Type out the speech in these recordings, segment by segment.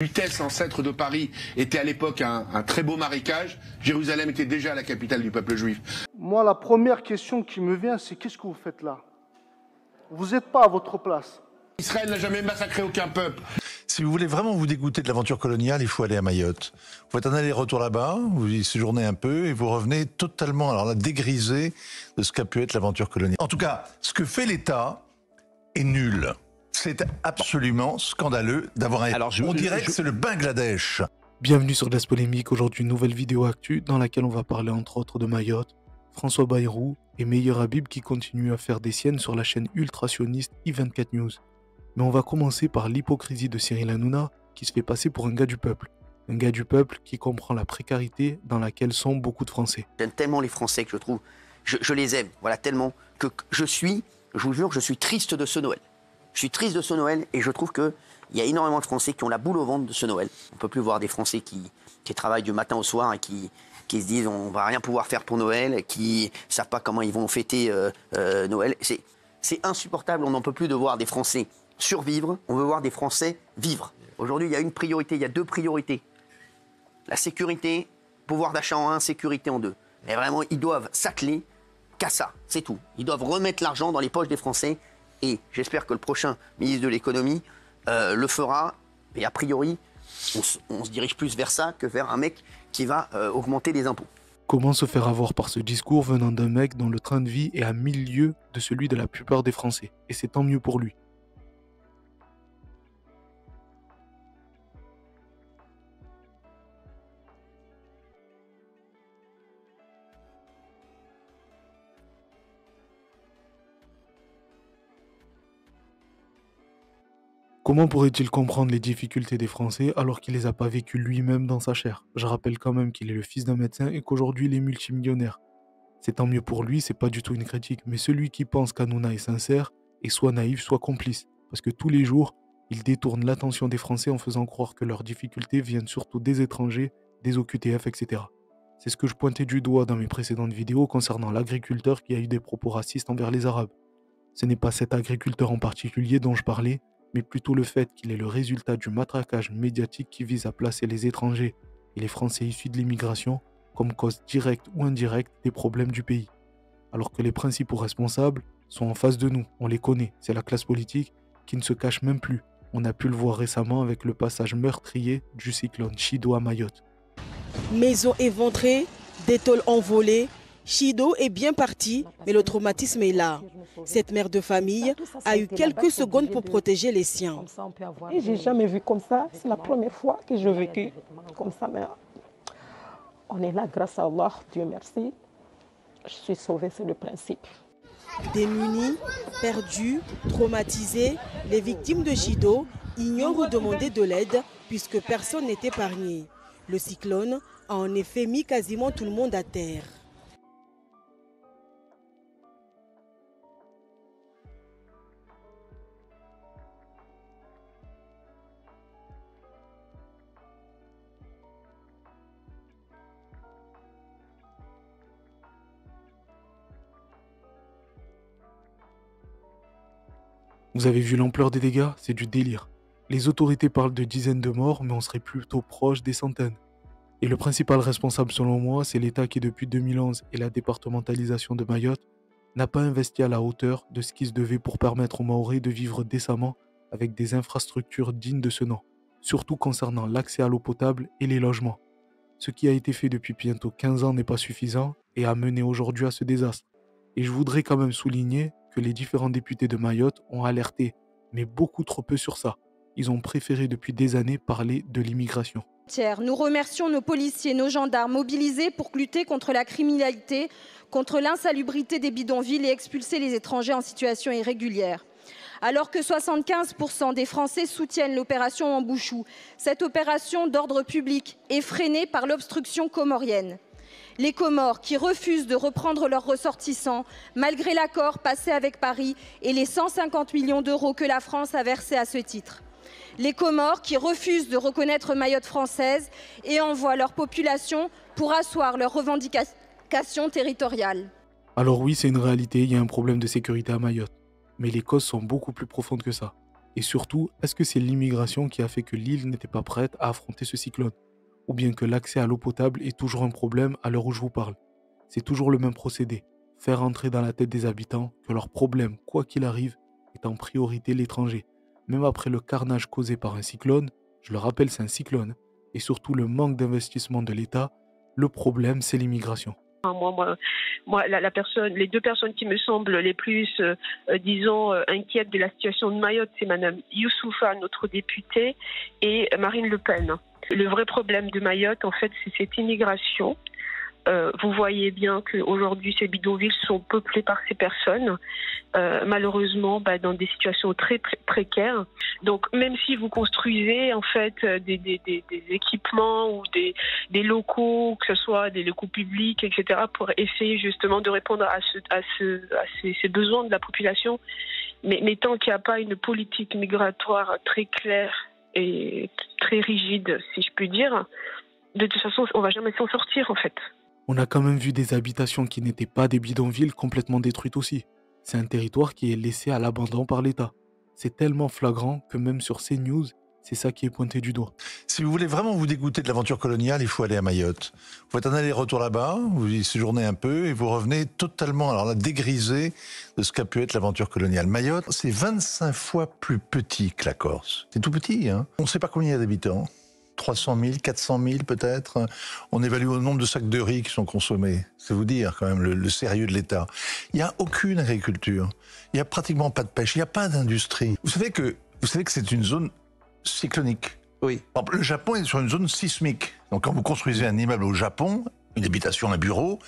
Lutèce, ancêtre de Paris, était à l'époque un très beau marécage. Jérusalem était déjà la capitale du peuple juif. Moi, la première question qui me vient, c'est qu'est-ce que vous faites là? Vous n'êtes pas à votre place. Israël n'a jamais massacré aucun peuple. Si vous voulez vraiment vous dégoûter de l'aventure coloniale, il faut aller à Mayotte. Vous faites un aller-retour là-bas, vous y séjournez un peu et vous revenez totalement, alors là, dégrisé de ce qu'a pu être l'aventure coloniale. En tout cas, ce que fait l'État est nul. C'est absolument scandaleux d'avoir un... On dirait que c'est le Bangladesh. Bienvenue sur Glace Polémique, aujourd'hui une nouvelle vidéo actu dans laquelle on va parler entre autres de Mayotte, François Bayrou et Meyer Habib qui continuent à faire des siennes sur la chaîne ultra-sioniste I24 News. Mais on va commencer par l'hypocrisie de Cyril Hanouna qui se fait passer pour un gars du peuple. Un gars du peuple qui comprend la précarité dans laquelle sont beaucoup de Français. J'aime tellement les Français que je trouve, je les aime, voilà, tellement que je vous jure, je suis triste de ce Noël. Je suis triste de ce Noël et je trouve qu'il y a énormément de Français qui ont la boule au ventre de ce Noël. On ne peut plus voir des Français qui travaillent du matin au soir et qui se disent on va rien pouvoir faire pour Noël, qui ne savent pas comment ils vont fêter Noël. C'est insupportable, on n'en peut plus de voir des Français survivre, on veut voir des Français vivre. Aujourd'hui, il y a une priorité, il y a deux priorités. La sécurité, pouvoir d'achat en un, sécurité en deux. Et vraiment, ils doivent s'atteler qu'à ça, c'est tout. Ils doivent remettre l'argent dans les poches des Français. Et j'espère que le prochain ministre de l'économie le fera. Et a priori, on se dirige plus vers ça que vers un mec qui va augmenter les impôts. Comment se faire avoir par ce discours venant d'un mec dont le train de vie est à 1000 lieues de celui de la plupart des Français? Et c'est tant mieux pour lui. Comment pourrait-il comprendre les difficultés des Français alors qu'il les a pas vécues lui-même dans sa chair? Je rappelle quand même qu'il est le fils d'un médecin et qu'aujourd'hui il est multimillionnaire. C'est tant mieux pour lui, c'est pas du tout une critique, mais celui qui pense qu'Hanouna est sincère est soit naïf, soit complice. Parce que tous les jours, il détourne l'attention des Français en faisant croire que leurs difficultés viennent surtout des étrangers, des OQTF, etc. C'est ce que je pointais du doigt dans mes précédentes vidéos concernant l'agriculteur qui a eu des propos racistes envers les Arabes. Ce n'est pas cet agriculteur en particulier dont je parlais, mais plutôt le fait qu'il est le résultat du matraquage médiatique qui vise à placer les étrangers et les Français issus de l'immigration comme cause directe ou indirecte des problèmes du pays. Alors que les principaux responsables sont en face de nous, on les connaît, c'est la classe politique qui ne se cache même plus. On a pu le voir récemment avec le passage meurtrier du cyclone Chido à Mayotte. Maison éventrée, des tôles envolées, Chido est bien parti, mais le traumatisme est là. Cette mère de famille a eu quelques secondes pour protéger les siens. Et j'ai jamais vu comme ça. C'est la première fois que j'ai vécu comme ça. Mais on est là grâce à Allah, Dieu merci. Je suis sauvée, c'est le principe. Démunis, perdus, traumatisés, les victimes de Chido ignorent ou demander de l'aide puisque personne n'est épargné. Le cyclone a en effet mis quasiment tout le monde à terre. Vous avez vu l'ampleur des dégâts? C'est du délire. Les autorités parlent de dizaines de morts, mais on serait plutôt proche des centaines. Et le principal responsable selon moi, c'est l'État qui depuis 2011 et la départementalisation de Mayotte n'a pas investi à la hauteur de ce qui se devait pour permettre aux Mahorais de vivre décemment avec des infrastructures dignes de ce nom, surtout concernant l'accès à l'eau potable et les logements. Ce qui a été fait depuis bientôt 15 ans n'est pas suffisant et a mené aujourd'hui à ce désastre. Et je voudrais quand même souligner que les différents députés de Mayotte ont alerté, mais beaucoup trop peu sur ça. Ils ont préféré depuis des années parler de l'immigration. Nous remercions nos policiers, nos gendarmes mobilisés pour lutter contre la criminalité, contre l'insalubrité des bidonvilles et expulser les étrangers en situation irrégulière. Alors que 75% des Français soutiennent l'opération Embouchou, cette opération d'ordre public est freinée par l'obstruction comorienne. Les Comores qui refusent de reprendre leurs ressortissants malgré l'accord passé avec Paris et les 150 millions d'euros que la France a versés à ce titre. Les Comores qui refusent de reconnaître Mayotte française et envoient leur population pour asseoir leurs revendications territoriales. Alors oui, c'est une réalité, il y a un problème de sécurité à Mayotte. Mais les causes sont beaucoup plus profondes que ça. Et surtout, est-ce que c'est l'immigration qui a fait que l'île n'était pas prête à affronter ce cyclone? Ou bien que l'accès à l'eau potable est toujours un problème à l'heure où je vous parle? C'est toujours le même procédé. Faire entrer dans la tête des habitants que leur problème, quoi qu'il arrive, est en priorité l'étranger. Même après le carnage causé par un cyclone, je le rappelle, c'est un cyclone, et surtout le manque d'investissement de l'État, le problème, c'est l'immigration. Les deux personnes qui me semblent les plus, inquiètes de la situation de Mayotte, c'est Madame Youssoufa, notre députée, et Marine Le Pen. Le vrai problème de Mayotte, en fait, c'est cette immigration. Vous voyez bien qu'aujourd'hui, ces bidonvilles sont peuplés par ces personnes, malheureusement, dans des situations très précaires. Donc, même si vous construisez en fait des équipements ou des locaux, que ce soit des locaux publics, etc., pour essayer justement de répondre à ces besoins de la population, mais tant qu'il n'y a pas une politique migratoire très claire et très rigide, si je puis dire, de toute façon, on ne va jamais s'en sortir en fait. On a quand même vu des habitations qui n'étaient pas des bidonvilles complètement détruites aussi. C'est un territoire qui est laissé à l'abandon par l'État. C'est tellement flagrant que même sur CNews, c'est ça qui est pointé du doigt. Si vous voulez vraiment vous dégoûter de l'aventure coloniale, il faut aller à Mayotte. Vous faites un aller-retour là-bas, vous y séjournez un peu et vous revenez totalement, alors là, dégrisé de ce qu'a pu être l'aventure coloniale. Mayotte, c'est 25 fois plus petit que la Corse. C'est tout petit, hein. On ne sait pas combien il y a d'habitants. 300 000, 400 000 peut-être. On évalue au nombre de sacs de riz qui sont consommés. C'est vous dire quand même le sérieux de l'État. Il n'y a aucune agriculture. Il n'y a pratiquement pas de pêche. Il n'y a pas d'industrie. Vous savez que c'est une zone cyclonique. Oui. Le Japon est sur une zone sismique. Donc quand vous construisez un immeuble au Japon, une habitation, un bureau,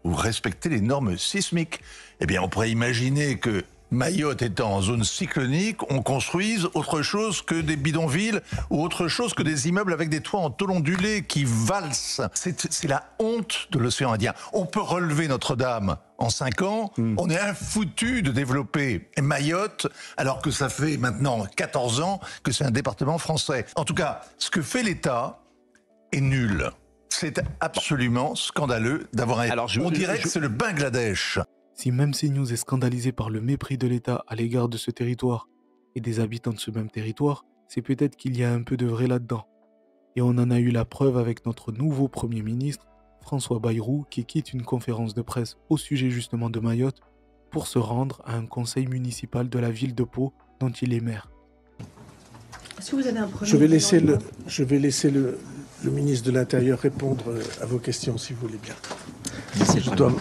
vous respectez les normes sismiques. Eh bien, on pourrait imaginer que Mayotte étant en zone cyclonique, on construise autre chose que des bidonvilles ou autre chose que des immeubles avec des toits en tôle ondulée qui valsent. C'est la honte de l'océan Indien. On peut relever Notre-Dame en 5 ans, on est infoutu de développer Mayotte, alors que ça fait maintenant 14 ans que c'est un département français. En tout cas, ce que fait l'État est nul. C'est absolument scandaleux d'avoir un... On dirait que c'est le Bangladesh. Si même CNews est scandalisé par le mépris de l'État à l'égard de ce territoire et des habitants de ce même territoire, c'est peut-être qu'il y a un peu de vrai là-dedans. Et on en a eu la preuve avec notre nouveau Premier ministre, François Bayrou, qui quitte une conférence de presse au sujet justement de Mayotte pour se rendre à un conseil municipal de la ville de Pau dont il est maire. Est-ce que vous avez un Je vais laisser le ministre de l'Intérieur répondre à vos questions si vous voulez bien. Je dois...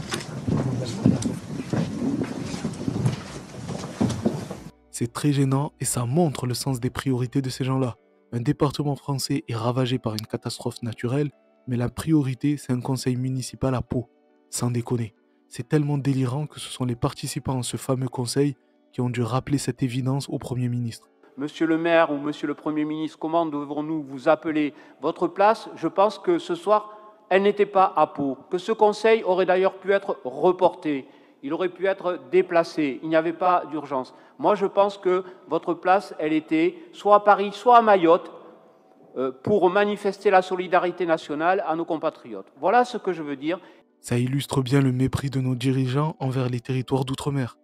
C'est très gênant et ça montre le sens des priorités de ces gens-là. Un département français est ravagé par une catastrophe naturelle, mais la priorité, c'est un conseil municipal à Pau. Sans déconner. C'est tellement délirant que ce sont les participants à ce fameux conseil qui ont dû rappeler cette évidence au Premier ministre. Monsieur le maire ou monsieur le Premier ministre, comment devons-nous vous appeler? Votre place, je pense que ce soir, elle n'était pas à Pau. Que ce conseil aurait d'ailleurs pu être reporté. Il aurait pu être déplacé. Il n'y avait pas d'urgence. Moi, je pense que votre place, elle était soit à Paris, soit à Mayotte, pour manifester la solidarité nationale à nos compatriotes. Voilà ce que je veux dire. Ça illustre bien le mépris de nos dirigeants envers les territoires d'outre-mer.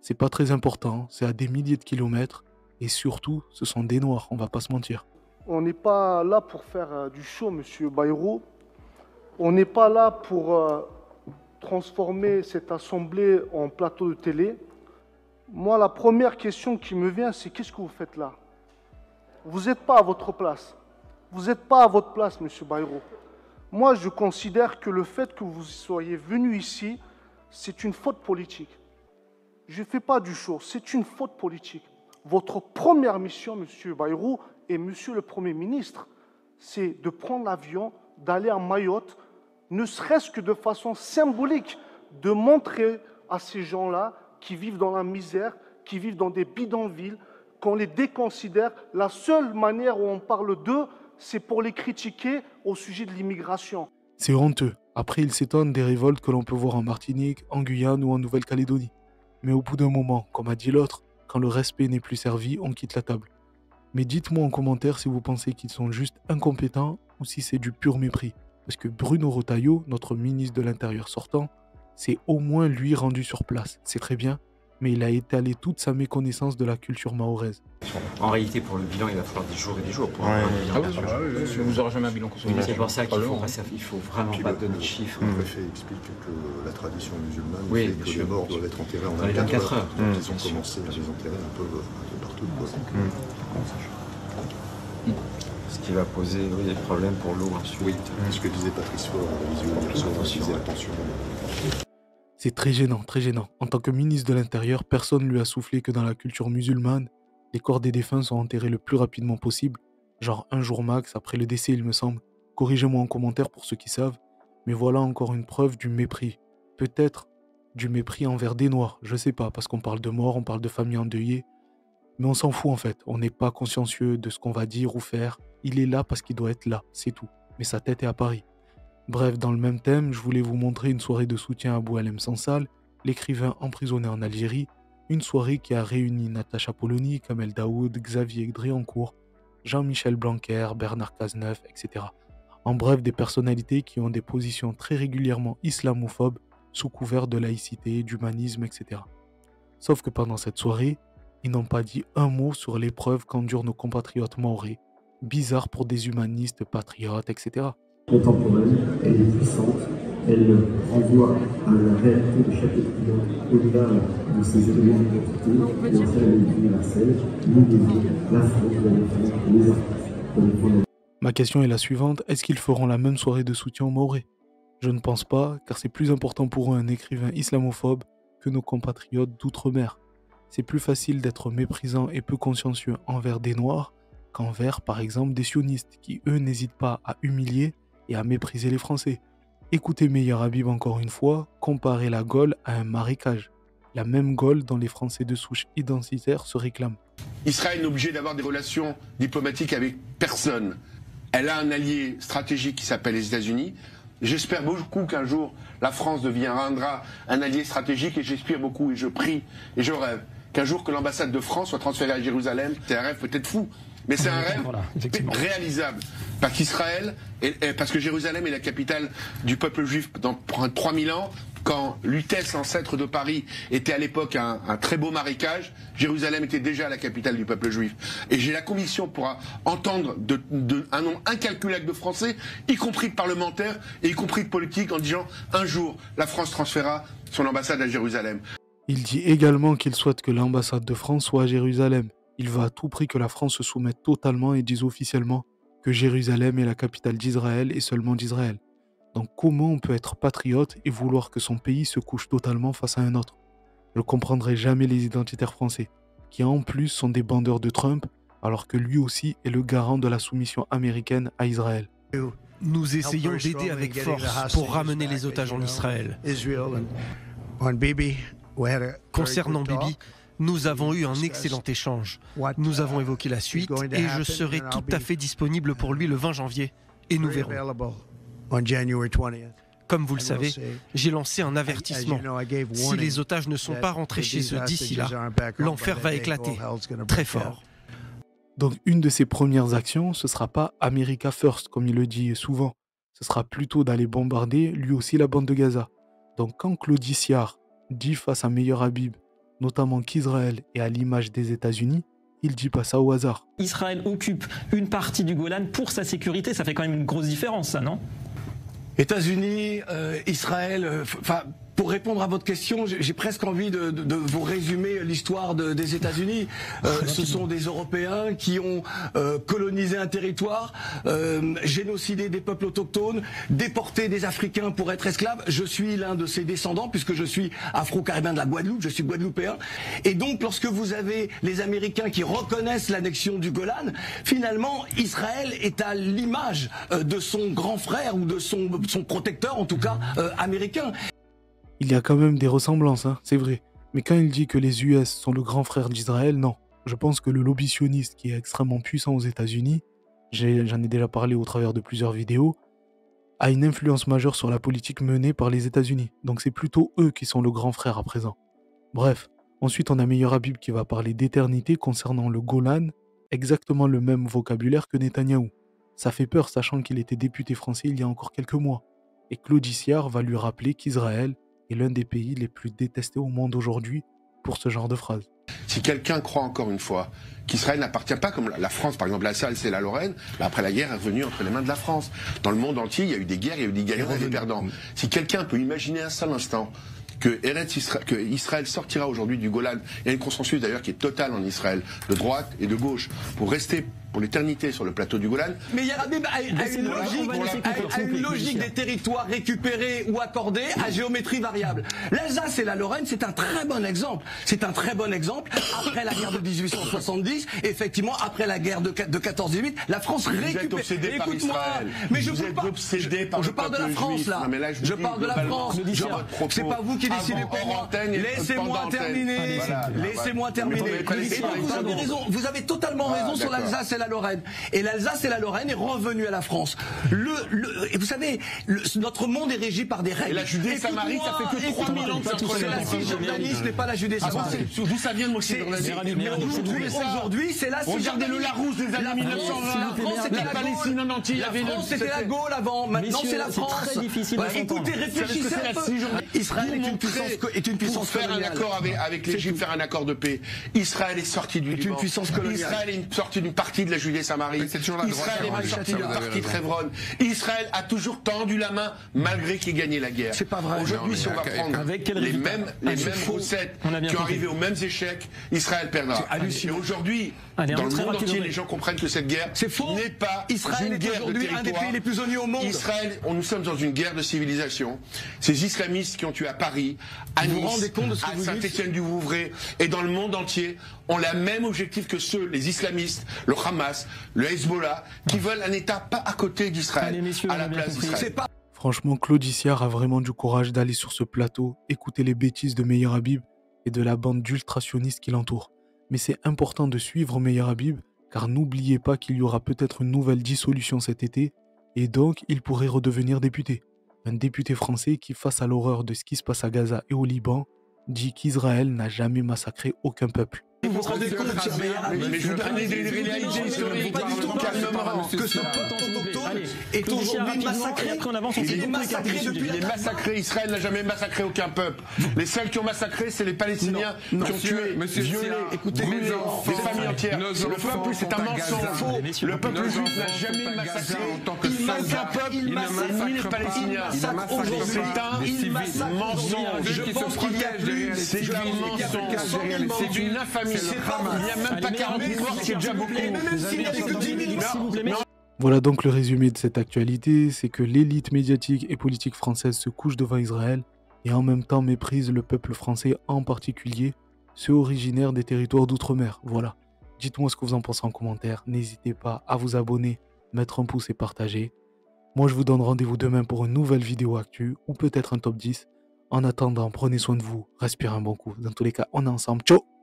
C'est pas très important, c'est à des milliers de kilomètres, et surtout, ce sont des Noirs, on va pas se mentir. On n'est pas là pour faire du show, monsieur Bayrou. On n'est pas là pour transformer cette assemblée en plateau de télé. Moi, la première question qui me vient, c'est qu'est-ce que vous faites là? Vous n'êtes pas à votre place. Vous n'êtes pas à votre place, monsieur Bayrou. Moi, je considère que le fait que vous soyez venu ici, c'est une faute politique. Je ne fais pas du show, c'est une faute politique. Votre première mission, monsieur Bayrou et monsieur le Premier ministre, c'est de prendre l'avion, d'aller à Mayotte, ne serait-ce que de façon symbolique, de montrer à ces gens-là qui vivent dans la misère, qui vivent dans des bidonvilles, qu'on les déconsidère. La seule manière où on parle d'eux, c'est pour les critiquer au sujet de l'immigration. C'est honteux. Après, ils s'étonnent des révoltes que l'on peut voir en Martinique, en Guyane ou en Nouvelle-Calédonie. Mais au bout d'un moment, comme a dit l'autre, quand le respect n'est plus servi, on quitte la table. Mais dites-moi en commentaire si vous pensez qu'ils sont juste incompétents ou si c'est du pur mépris. Parce que Bruno Retailleau, notre ministre de l'Intérieur sortant, c'est au moins lui rendu sur place. C'est très bien, mais il a étalé toute sa méconnaissance de la culture mahoraise. En réalité, pour le bilan, il va falloir des jours et des jours pour avoir un bilan. Vous n'aurez jamais un bilan consolidé. C'est pour ça qu'il faut vraiment pas donner de chiffres. Le préfet explique que la tradition musulmane fait que les morts doivent être enterrés en 24 heures. Donc ils ont commencé à les enterrer un peu partout. Ce qui va poser des problèmes pour l'eau ensuite. Oui, ce que disait Patrice Faure dans la visio hier soir, il disait attention. C'est très gênant, très gênant. En tant que ministre de l'Intérieur, personne ne lui a soufflé que dans la culture musulmane, les corps des défunts sont enterrés le plus rapidement possible, genre un jour max après le décès, il me semble. Corrigez-moi en commentaire pour ceux qui savent, mais voilà encore une preuve du mépris. Peut-être du mépris envers des Noirs, je sais pas, parce qu'on parle de mort, on parle de famille endeuillée, mais on s'en fout en fait, on n'est pas consciencieux de ce qu'on va dire ou faire, il est là parce qu'il doit être là, c'est tout, mais sa tête est à Paris. Bref, dans le même thème, je voulais vous montrer une soirée de soutien à Boualem Sansal, l'écrivain emprisonné en Algérie, une soirée qui a réuni Natacha Polony, Kamel Daoud, Xavier Driancourt, Jean-Michel Blanquer, Bernard Cazeneuve, etc. En bref, des personnalités qui ont des positions très régulièrement islamophobes sous couvert de laïcité, d'humanisme, etc. Sauf que pendant cette soirée, ils n'ont pas dit un mot sur l'épreuve qu'endurent nos compatriotes mahorais, bizarre pour des humanistes, patriotes, etc. Contemporaine, elle est puissante, elle renvoie à la réalité de chaque étudiant au-delà de ses éléments d'identité et en fait elle est universelle. Nous devons la France, les artistes. Ma question est la suivante, est-ce qu'ils feront la même soirée de soutien aux Mahorais? Je ne pense pas, car c'est plus important pour eux un écrivain islamophobe que nos compatriotes d'outre-mer. C'est plus facile d'être méprisant et peu consciencieux envers des Noirs qu'envers, par exemple, des sionistes qui, eux, n'hésitent pas à humilier et à mépriser les Français. Écoutez Meyer Habib encore une fois, comparer la Gaule à un marécage. La même Gaule dont les Français de souche identitaire se réclament. Israël n'est obligé d'avoir des relations diplomatiques avec personne. Elle a un allié stratégique qui s'appelle les États-Unis. J'espère beaucoup qu'un jour la France deviendra un allié stratégique et j'espère beaucoup et je prie et je rêve qu'un jour que l'ambassade de France soit transférée à Jérusalem. C'est un rêve peut-être fou, mais c'est un rêve réalisable. Parce qu'Israël, parce que Jérusalem est la capitale du peuple juif dans 3000 ans, quand Lutèce, ancêtre de Paris, était à l'époque un très beau marécage, Jérusalem était déjà la capitale du peuple juif. Et j'ai la conviction pour entendre un nombre incalculable de Français, y compris de parlementaires et y compris de politiques, en disant un jour la France transférera son ambassade à Jérusalem. Il dit également qu'il souhaite que l'ambassade de France soit à Jérusalem. Il veut à tout prix que la France se soumette totalement et dise officiellement que Jérusalem est la capitale d'Israël et seulement d'Israël. Donc comment on peut être patriote et vouloir que son pays se couche totalement face à un autre? Je ne comprendrai jamais les identitaires français, qui en plus sont des bandeurs de Trump, alors que lui aussi est le garant de la soumission américaine à Israël. Nous essayons d'aider avec force pour ramener les otages en Israël. Concernant Bibi, nous avons eu un excellent échange. Nous avons évoqué la suite et je serai tout à fait disponible pour lui le 20 janvier. Et nous verrons. Comme vous le savez, j'ai lancé un avertissement. Si les otages ne sont pas rentrés chez eux d'ici là, l'enfer va éclater très fort. Donc une de ses premières actions, ce ne sera pas America First, comme il le dit souvent. Ce sera plutôt d'aller bombarder lui aussi la bande de Gaza. Donc quand Claude Issard dit face à Meyer Habib, notamment qu'Israël est à l'image des États-Unis, il dit pas ça au hasard. Israël occupe une partie du Golan pour sa sécurité, ça fait quand même une grosse différence, ça, non? États-Unis, Israël, pour répondre à votre question, j'ai presque envie de vous résumer l'histoire des États-Unis. Ce sont des Européens qui ont colonisé un territoire, génocidé des peuples autochtones, déporté des Africains pour être esclaves. Je suis l'un de ces descendants puisque je suis afro-caribéen de la Guadeloupe, je suis guadeloupéen. Et donc lorsque vous avez les Américains qui reconnaissent l'annexion du Golan, finalement Israël est à l'image de son grand frère ou de son protecteur, en tout cas américain. Il y a quand même des ressemblances, hein, c'est vrai. Mais quand il dit que les US sont le grand frère d'Israël, non. Je pense que le lobby sioniste qui est extrêmement puissant aux États-Unis, j'en ai déjà parlé au travers de plusieurs vidéos, a une influence majeure sur la politique menée par les États-Unis. Donc c'est plutôt eux qui sont le grand frère à présent. Bref, ensuite on a Meyer Habib qui va parler d'éternité concernant le Golan, exactement le même vocabulaire que Netanyahou. Ça fait peur sachant qu'il était député français il y a encore quelques mois. Et Claude Issard va lui rappeler qu'Israël est l'un des pays les plus détestés au monde aujourd'hui pour ce genre de phrase. Si quelqu'un croit encore une fois qu'Israël n'appartient pas comme la France, par exemple, la Salle, c'est la Lorraine, après la guerre est revenue entre les mains de la France. Dans le monde entier, il y a eu des guerres, il y a eu des gagnants et des perdants. Si quelqu'un peut imaginer un seul instant que Israël sortira aujourd'hui du Golan, il y a un consensus d'ailleurs qui est total en Israël, de droite et de gauche, pour rester pour l'éternité sur le plateau du Golan. Mais Yarabib a une logique des territoires récupérés ou accordés à géométrie variable. L'Alsace et la Lorraine, c'est un très bon exemple. C'est un très bon exemple. Après la guerre de 1870, effectivement, après la guerre de 14-18, la France récupère. Vous êtes obsédé par Israël. Mais je vous êtes obsédé par je parle de la France, là. Je parle de la France. C'est pas vous qui décidez pour moi. Laissez-moi terminer. Laissez-moi terminer. Et donc, vous avez raison. Vous avez totalement raison sur l'Alsace et la Lorraine. Et l'Alsace et la Lorraine est revenue à la France. Et vous savez, notre monde est régi par des règles. Et la Judée-Samarie, ça fait que 3000 ans que c'est la Cisjordanie, ce n'est pas la Judée-Samarie. D'où ça vient de Cisjordanie? Aujourd'hui, c'est la Cisjordanie. Regardez le Larousse des années 1920. La France, c'était la Palestine en entier. La France, c'était la Gaule avant. Maintenant, c'est la France. Écoutez, réfléchissez un peu. Israël est une puissance faire un accord avec l'Égypte, faire un accord de paix. Israël est sorti du Liban. Israël est sorti d'une partie de la Judée-Samarie. Israël est sorti d'une partie de Hebron. Israël a toujours tendu la main malgré qu'il gagnait la guerre. C'est pas vrai. Aujourd'hui, si on va prendre les mêmes recettes qui ont arrivé aux mêmes échecs, Israël perdra. Et aujourd'hui, dans le monde entier, les gens comprennent que cette guerre n'est pas une guerre de territoire. Un des pays les plus oigneux au monde. Israël, nous sommes dans une guerre de civilisation. Ces islamistes qui ont tué à Paris, à Nice, à Saint-Étienne-du-Vouvray et dans le monde entier ont le même objectif que ceux, les islamistes, le Hamas, le Hezbollah, qui veulent un État pas à côté d'Israël, à la place d'Israël. Franchement, Claude Issiard a vraiment du courage d'aller sur ce plateau, écouter les bêtises de Meir Habib et de la bande d'ultrationnistes qui l'entourent. Mais c'est important de suivre Meir Habib, car n'oubliez pas qu'il y aura peut-être une nouvelle dissolution cet été, et donc il pourrait redevenir député. Un député français qui, face à l'horreur de ce qui se passe à Gaza et au Liban, dit qu'Israël n'a jamais massacré aucun peuple. Vous vous rendez compte, mais je vous donne des réalités historiques, pas du tout calmement, que ce peuple autochtone est aujourd'hui massacré. Il est massacré depuis la... Il est massacré. Israël n'a jamais massacré aucun peuple. Les seuls qui ont massacré, c'est les Palestiniens qui ont tué, violé, brûlé des familles entières. Le peuple, c'est un mensonge. Le peuple juif n'a jamais massacré aucun peuple, ni les Palestiniens. C'est un mensonge. Je pense qu'il y a plus, c'est un mensonge. C'est une infamie. Il n'y a même pas 40 morts, c'est déjà beaucoup. Voilà donc le résumé de cette actualité, c'est que l'élite médiatique et politique française se couche devant Israël et en même temps méprise le peuple français, en particulier ceux originaires des territoires d'outre-mer. Voilà. Dites-moi ce que vous en pensez en commentaire, n'hésitez pas à vous abonner, mettre un pouce et partager. Moi je vous donne rendez-vous demain pour une nouvelle vidéo actu ou peut-être un top 10. En attendant, prenez soin de vous, respirez un bon coup. Dans tous les cas, on est ensemble. Ciao!